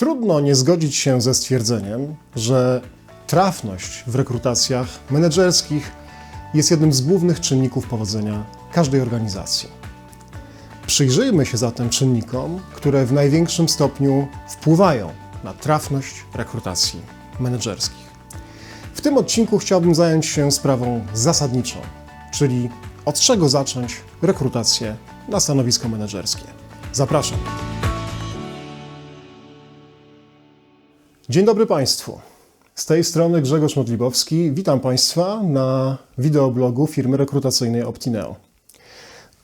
Trudno nie zgodzić się ze stwierdzeniem, że trafność w rekrutacjach menedżerskich jest jednym z głównych czynników powodzenia każdej organizacji. Przyjrzyjmy się zatem czynnikom, które w największym stopniu wpływają na trafność rekrutacji menedżerskich. W tym odcinku chciałbym zająć się sprawą zasadniczą, czyli od czego zacząć rekrutację na stanowisko menedżerskie. Zapraszam. Dzień dobry Państwu. Z tej strony Grzegorz Modlibowski. Witam Państwa na wideoblogu firmy rekrutacyjnej Optineo.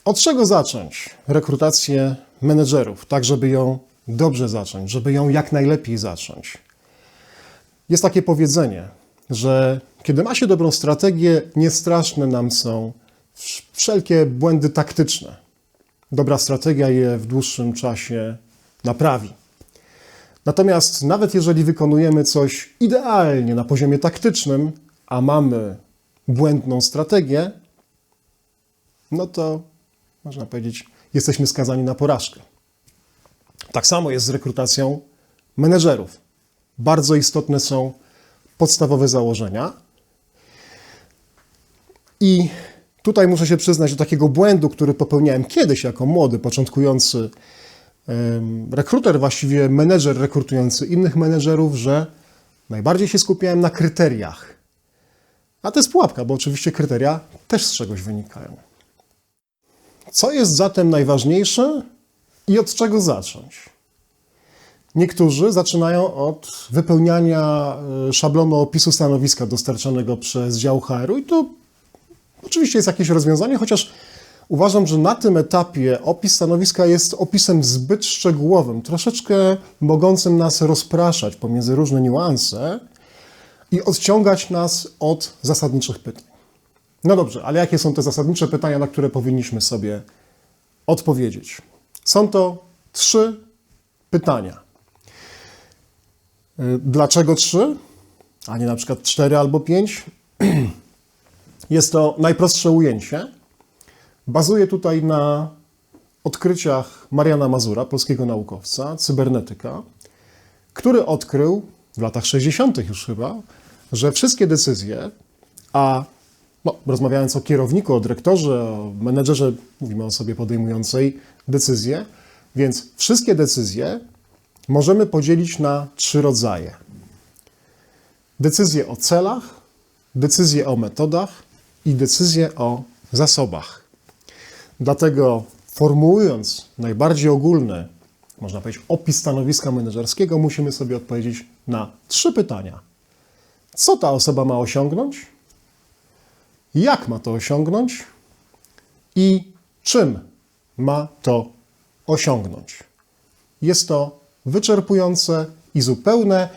Od czego zacząć rekrutację menedżerów, tak żeby ją dobrze zacząć, żeby ją jak najlepiej zacząć? Jest takie powiedzenie, że kiedy ma się dobrą strategię, niestraszne nam są wszelkie błędy taktyczne. Dobra strategia je w dłuższym czasie naprawi. Natomiast nawet jeżeli wykonujemy coś idealnie na poziomie taktycznym, a mamy błędną strategię, no to można powiedzieć, jesteśmy skazani na porażkę. Tak samo jest z rekrutacją menedżerów. Bardzo istotne są podstawowe założenia. I tutaj muszę się przyznać do takiego błędu, który popełniałem kiedyś jako młody, początkujący rekruter, właściwie menedżer rekrutujący innych menedżerów, że najbardziej się skupiałem na kryteriach. A to jest pułapka, bo oczywiście kryteria też z czegoś wynikają. Co jest zatem najważniejsze i od czego zacząć? Niektórzy zaczynają od wypełniania szablonu opisu stanowiska dostarczanego przez dział HR-u i to oczywiście jest jakieś rozwiązanie, chociaż uważam, że na tym etapie opis stanowiska jest opisem zbyt szczegółowym, troszeczkę mogącym nas rozpraszać pomiędzy różne niuanse i odciągać nas od zasadniczych pytań. No dobrze, ale jakie są te zasadnicze pytania, na które powinniśmy sobie odpowiedzieć? Są to 3 pytania. Dlaczego 3, a nie na przykład 4 albo 5? Jest to najprostsze ujęcie. Bazuje tutaj na odkryciach Mariana Mazura, polskiego naukowca, cybernetyka, który odkrył w latach 60. już chyba, że wszystkie decyzje, rozmawiając o kierowniku, o dyrektorze, o menedżerze, mówimy o osobie podejmującej decyzje, więc wszystkie decyzje możemy podzielić na 3 rodzaje. Decyzje o celach, decyzje o metodach i decyzje o zasobach. Dlatego formułując najbardziej ogólny, można powiedzieć, opis stanowiska menedżerskiego, musimy sobie odpowiedzieć na 3 pytania. Co ta osoba ma osiągnąć? Jak ma to osiągnąć? I czym ma to osiągnąć? Jest to wyczerpujące i zupełne.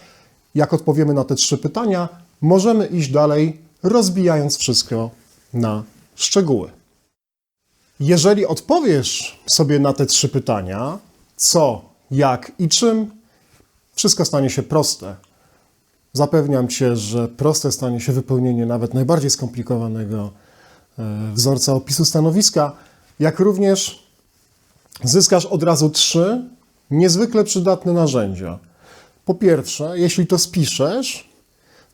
Jak odpowiemy na te 3 pytania, możemy iść dalej, rozbijając wszystko na szczegóły. Jeżeli odpowiesz sobie na te 3 pytania, co, jak i czym, wszystko stanie się proste. Zapewniam Cię, że proste stanie się wypełnienie nawet najbardziej skomplikowanego wzorca opisu stanowiska, jak również zyskasz od razu 3 niezwykle przydatne narzędzia. Po pierwsze, jeśli to spiszesz,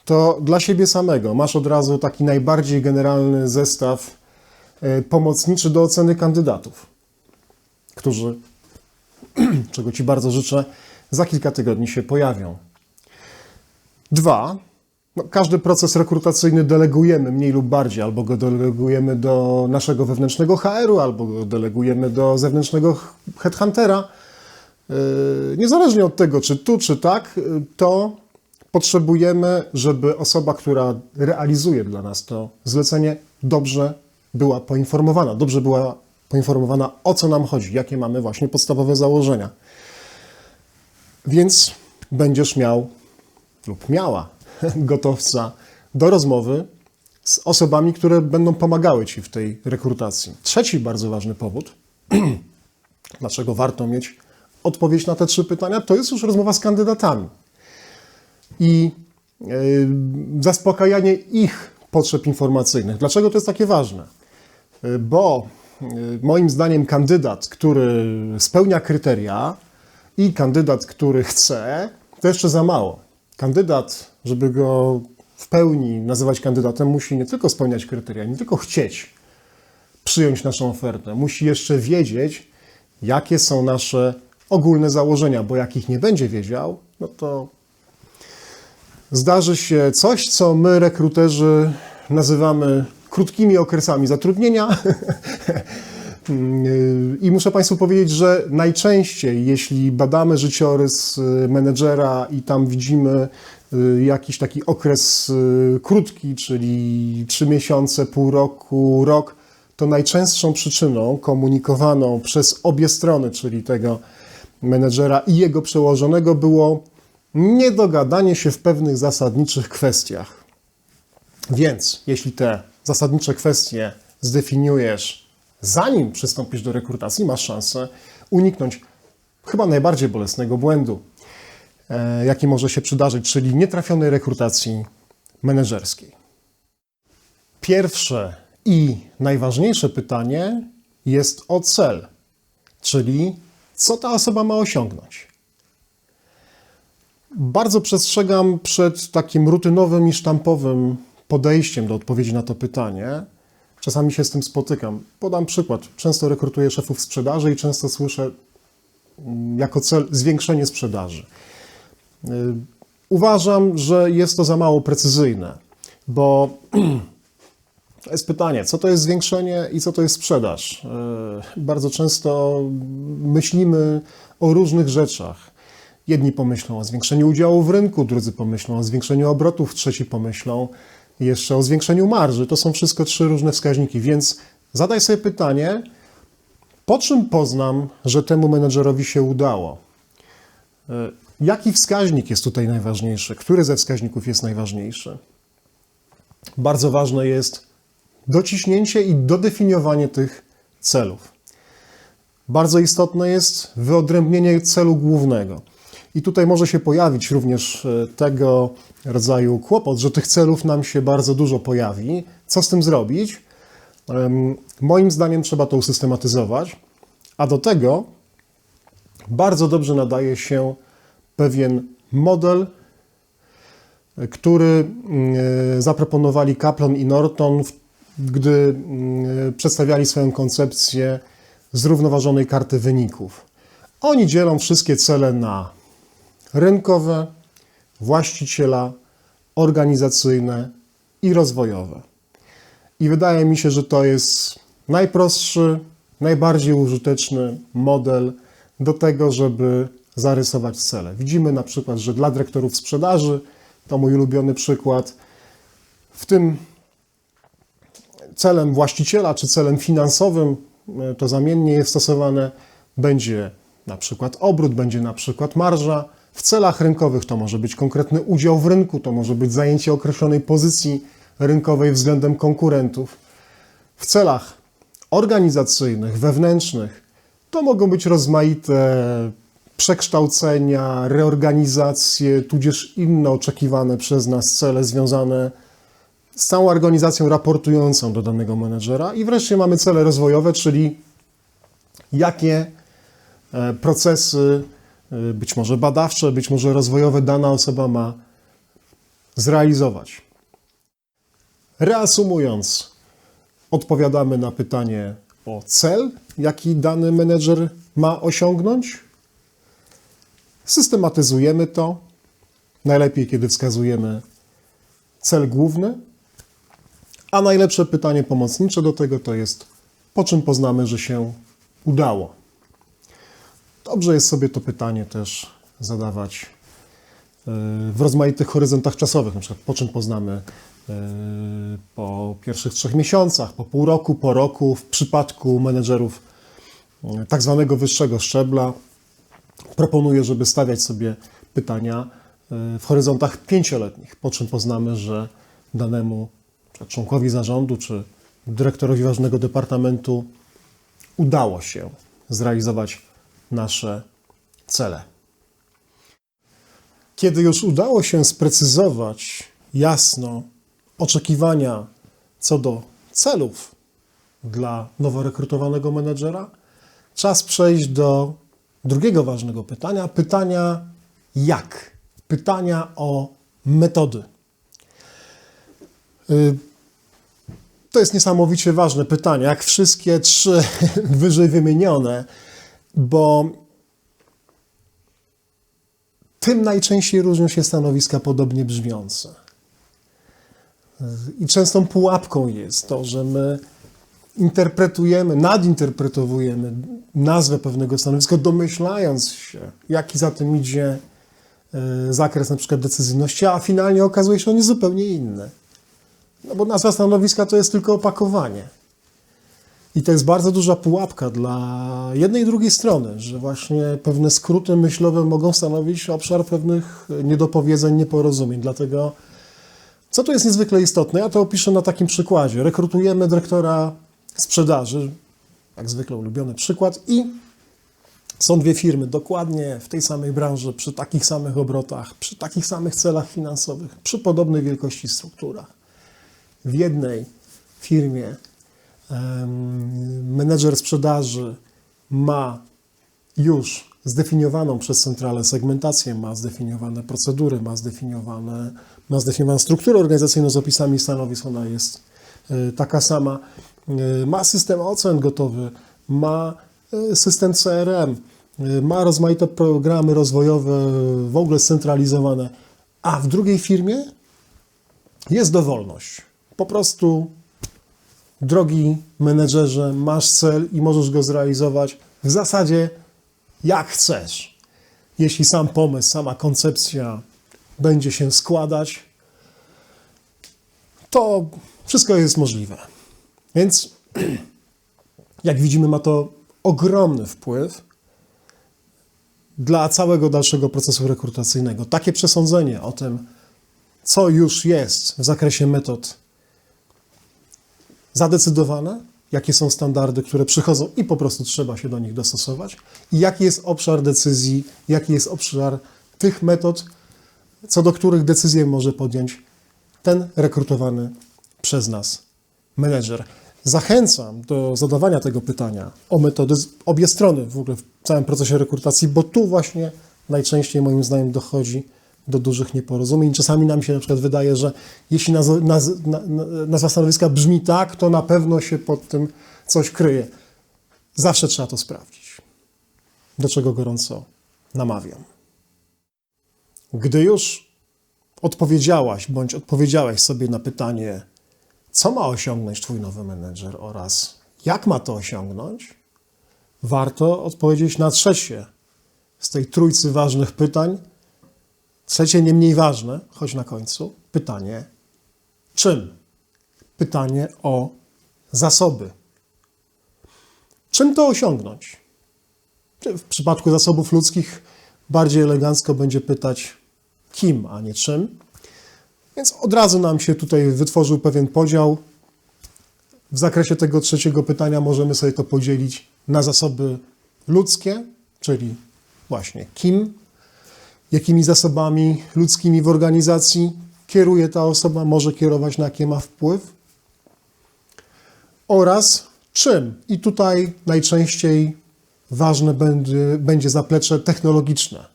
to dla siebie samego masz od razu taki najbardziej generalny zestaw pomocniczy do oceny kandydatów, którzy, czego Ci bardzo życzę, za kilka tygodni się pojawią. 2. Każdy proces rekrutacyjny delegujemy mniej lub bardziej, albo go delegujemy do naszego wewnętrznego HR-u, albo go delegujemy do zewnętrznego headhuntera. Niezależnie od tego, czy tu, czy tak, to potrzebujemy, żeby osoba, która realizuje dla nas to zlecenie, dobrze była poinformowana, o co nam chodzi, jakie mamy właśnie podstawowe założenia. Więc będziesz miał lub miała gotowca do rozmowy z osobami, które będą pomagały Ci w tej rekrutacji. Trzeci bardzo ważny powód, dlaczego warto mieć odpowiedź na te 3 pytania, to jest już rozmowa z kandydatami i zaspokajanie ich potrzeb informacyjnych. Dlaczego to jest takie ważne? Bo moim zdaniem kandydat, który spełnia kryteria i kandydat, który chce to jeszcze za mało. Kandydat, żeby go w pełni nazywać kandydatem, musi nie tylko spełniać kryteria, nie tylko chcieć przyjąć naszą ofertę, musi jeszcze wiedzieć, jakie są nasze ogólne założenia, bo jak ich nie będzie wiedział, no to zdarzy się coś, co my, rekruterzy, nazywamy krótkimi okresami zatrudnienia. I muszę Państwu powiedzieć, że najczęściej, jeśli badamy życiorys menedżera i tam widzimy jakiś taki okres krótki, czyli 3 miesiące, pół roku, rok, to najczęstszą przyczyną komunikowaną przez obie strony, czyli tego menedżera i jego przełożonego, było niedogadanie się w pewnych zasadniczych kwestiach. Więc jeśli te zasadnicze kwestie zdefiniujesz, zanim przystąpisz do rekrutacji, masz szansę uniknąć chyba najbardziej bolesnego błędu, jaki może się przydarzyć, czyli nietrafionej rekrutacji menedżerskiej. Pierwsze i najważniejsze pytanie jest o cel, czyli co ta osoba ma osiągnąć. Bardzo przestrzegam przed takim rutynowym i sztampowym podejściem do odpowiedzi na to pytanie. Czasami się z tym spotykam. Podam przykład. Często rekrutuję szefów sprzedaży i często słyszę jako cel zwiększenie sprzedaży. Uważam, że jest to za mało precyzyjne, bo to jest pytanie, co to jest zwiększenie i co to jest sprzedaż. Bardzo często myślimy o różnych rzeczach. Jedni pomyślą o zwiększeniu udziału w rynku, drudzy pomyślą o zwiększeniu obrotów, trzeci pomyślą jeszcze o zwiększeniu marży. To są wszystko 3 różne wskaźniki, więc zadaj sobie pytanie, po czym poznam, że temu menedżerowi się udało? Jaki wskaźnik jest tutaj najważniejszy? Który ze wskaźników jest najważniejszy? Bardzo ważne jest dociśnięcie i dodefiniowanie tych celów. Bardzo istotne jest wyodrębnienie celu głównego. I tutaj może się pojawić również tego rodzaju kłopot, że tych celów nam się bardzo dużo pojawi. Co z tym zrobić? Moim zdaniem trzeba to usystematyzować, a do tego bardzo dobrze nadaje się pewien model, który zaproponowali Kaplan i Norton, gdy przedstawiali swoją koncepcję zrównoważonej karty wyników. Oni dzielą wszystkie cele na rynkowe, właściciela, organizacyjne i rozwojowe. I wydaje mi się, że to jest najprostszy, najbardziej użyteczny model do tego, żeby zarysować cele. Widzimy na przykład, że dla dyrektorów sprzedaży, to mój ulubiony przykład, w tym celem właściciela czy celem finansowym, to zamiennie jest stosowane, będzie na przykład obrót, będzie na przykład marża. W celach rynkowych to może być konkretny udział w rynku, to może być zajęcie określonej pozycji rynkowej względem konkurentów. W celach organizacyjnych, wewnętrznych to mogą być rozmaite przekształcenia, reorganizacje, tudzież inne oczekiwane przez nas cele związane z całą organizacją raportującą do danego menedżera. I wreszcie mamy cele rozwojowe, czyli jakie procesy, być może badawcze, być może rozwojowe, dana osoba ma zrealizować. Reasumując, odpowiadamy na pytanie o cel, jaki dany menedżer ma osiągnąć. Systematyzujemy to, najlepiej kiedy wskazujemy cel główny, a najlepsze pytanie pomocnicze do tego to jest, po czym poznamy, że się udało. Dobrze jest sobie to pytanie też zadawać w rozmaitych horyzontach czasowych, na przykład po czym poznamy po pierwszych 3 miesiącach, po pół roku, po roku. W przypadku menedżerów tak zwanego wyższego szczebla proponuję, żeby stawiać sobie pytania w horyzontach 5-letnich, po czym poznamy, że danemu członkowi zarządu czy dyrektorowi ważnego departamentu udało się zrealizować nasze cele. Kiedy już udało się sprecyzować jasno oczekiwania co do celów dla nowo rekrutowanego menedżera, czas przejść do drugiego ważnego pytania, pytania jak. pytania o metody. To jest niesamowicie ważne pytanie, jak wszystkie trzy wyżej wymienione, bo tym najczęściej różnią się stanowiska podobnie brzmiące. I częstą pułapką jest to, że my interpretujemy, nadinterpretowujemy nazwę pewnego stanowiska, domyślając się, jaki za tym idzie zakres na przykład decyzyjności, a finalnie okazuje się, że on jest zupełnie inny. No bo nazwa stanowiska to jest tylko opakowanie. I to jest bardzo duża pułapka dla jednej i drugiej strony, że właśnie pewne skróty myślowe mogą stanowić obszar pewnych niedopowiedzeń, nieporozumień. Dlatego, co tu jest niezwykle istotne, ja to opiszę na takim przykładzie. Rekrutujemy dyrektora sprzedaży, jak zwykle ulubiony przykład, i są dwie firmy dokładnie w tej samej branży, przy takich samych obrotach, przy takich samych celach finansowych, przy podobnej wielkości strukturach. W jednej firmie menedżer sprzedaży ma już zdefiniowaną przez centralę segmentację, ma zdefiniowane procedury, ma zdefiniowaną strukturę organizacyjną z opisami stanowisk, ona jest taka sama, ma system ocen gotowy, ma system CRM, ma rozmaite programy rozwojowe, w ogóle scentralizowane, a w drugiej firmie jest dowolność. Po prostu, drogi menedżerze, masz cel i możesz go zrealizować w zasadzie jak chcesz. Jeśli sam pomysł, sama koncepcja będzie się składać, to wszystko jest możliwe. Więc, jak widzimy, ma to ogromny wpływ dla całego dalszego procesu rekrutacyjnego. Takie przesądzenie o tym, co już jest w zakresie metod zadecydowane, jakie są standardy, które przychodzą i po prostu trzeba się do nich dostosować, i jaki jest obszar decyzji, jaki jest obszar tych metod, co do których decyzję może podjąć ten rekrutowany przez nas menedżer. Zachęcam do zadawania tego pytania o metody, obie strony w ogóle w całym procesie rekrutacji, bo tu właśnie najczęściej moim zdaniem dochodzi do dużych nieporozumień. Czasami nam się na przykład wydaje, że jeśli nazwa stanowiska brzmi tak, to na pewno się pod tym coś kryje. Zawsze trzeba to sprawdzić, do czego gorąco namawiam. Gdy już odpowiedziałaś bądź odpowiedziałeś sobie na pytanie, co ma osiągnąć Twój nowy menedżer oraz jak ma to osiągnąć, warto odpowiedzieć na trzecie z tej trójcy ważnych pytań. Trzecie, nie mniej ważne, choć na końcu, pytanie czym? Pytanie o zasoby. Czym to osiągnąć? W przypadku zasobów ludzkich bardziej elegancko będzie pytać kim, a nie czym. Więc od razu nam się tutaj wytworzył pewien podział. W zakresie tego trzeciego pytania możemy sobie to podzielić na zasoby ludzkie, czyli właśnie kim, jakimi zasobami ludzkimi w organizacji kieruje ta osoba, może kierować, na jakie ma wpływ, oraz czym. I tutaj najczęściej ważne będzie zaplecze technologiczne.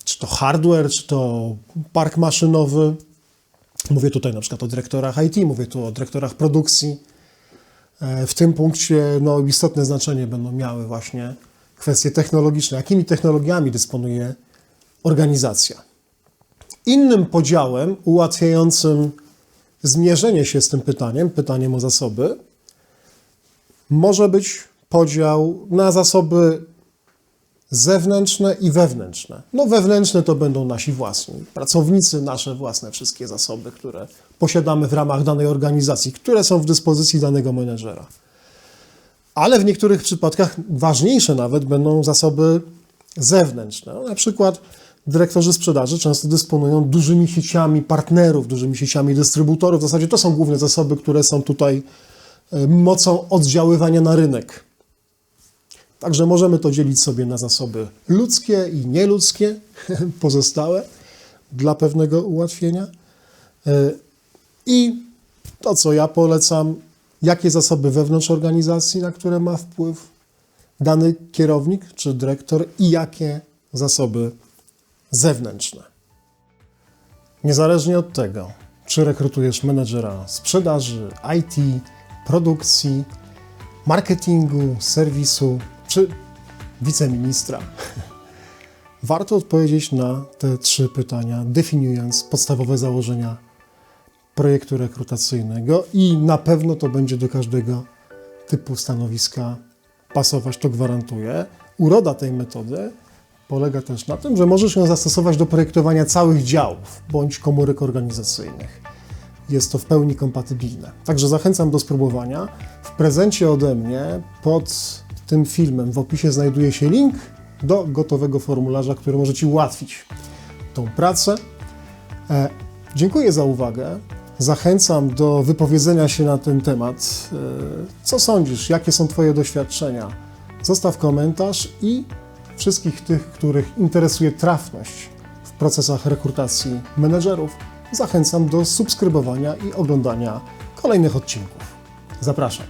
Czy to hardware, czy to park maszynowy. Mówię tutaj na przykład o dyrektorach IT, mówię tu o dyrektorach produkcji. W tym punkcie istotne znaczenie będą miały właśnie kwestie technologiczne. Jakimi technologiami dysponuje organizacja? Innym podziałem ułatwiającym zmierzenie się z tym pytaniem o zasoby, może być podział na zasoby zewnętrzne i wewnętrzne. Wewnętrzne to będą nasi własni pracownicy, nasze własne wszystkie zasoby, które posiadamy w ramach danej organizacji, które są w dyspozycji danego menedżera. Ale w niektórych przypadkach ważniejsze nawet będą zasoby zewnętrzne. Na przykład dyrektorzy sprzedaży często dysponują dużymi sieciami partnerów, dużymi sieciami dystrybutorów. W zasadzie to są główne zasoby, które są tutaj mocą oddziaływania na rynek. Także możemy to dzielić sobie na zasoby ludzkie i nieludzkie, pozostałe, dla pewnego ułatwienia. I to, co ja polecam, jakie zasoby wewnątrz organizacji, na które ma wpływ dany kierownik czy dyrektor, i jakie zasoby zewnętrzne. Niezależnie od tego, czy rekrutujesz menedżera sprzedaży, IT, produkcji, marketingu, serwisu, czy wiceministra, warto odpowiedzieć na te 3 pytania, definiując podstawowe założenia projektu rekrutacyjnego i na pewno to będzie do każdego typu stanowiska pasować, to gwarantuję. Uroda tej metody polega też na tym, że możesz ją zastosować do projektowania całych działów bądź komórek organizacyjnych. Jest to w pełni kompatybilne. Także zachęcam do spróbowania. W prezencie ode mnie pod tym filmem w opisie znajduje się link do gotowego formularza, który może Ci ułatwić tą pracę. Dziękuję za uwagę. Zachęcam do wypowiedzenia się na ten temat. Co sądzisz? Jakie są Twoje doświadczenia? Zostaw komentarz i wszystkich tych, których interesuje trafność w procesach rekrutacji menedżerów, zachęcam do subskrybowania i oglądania kolejnych odcinków. Zapraszam.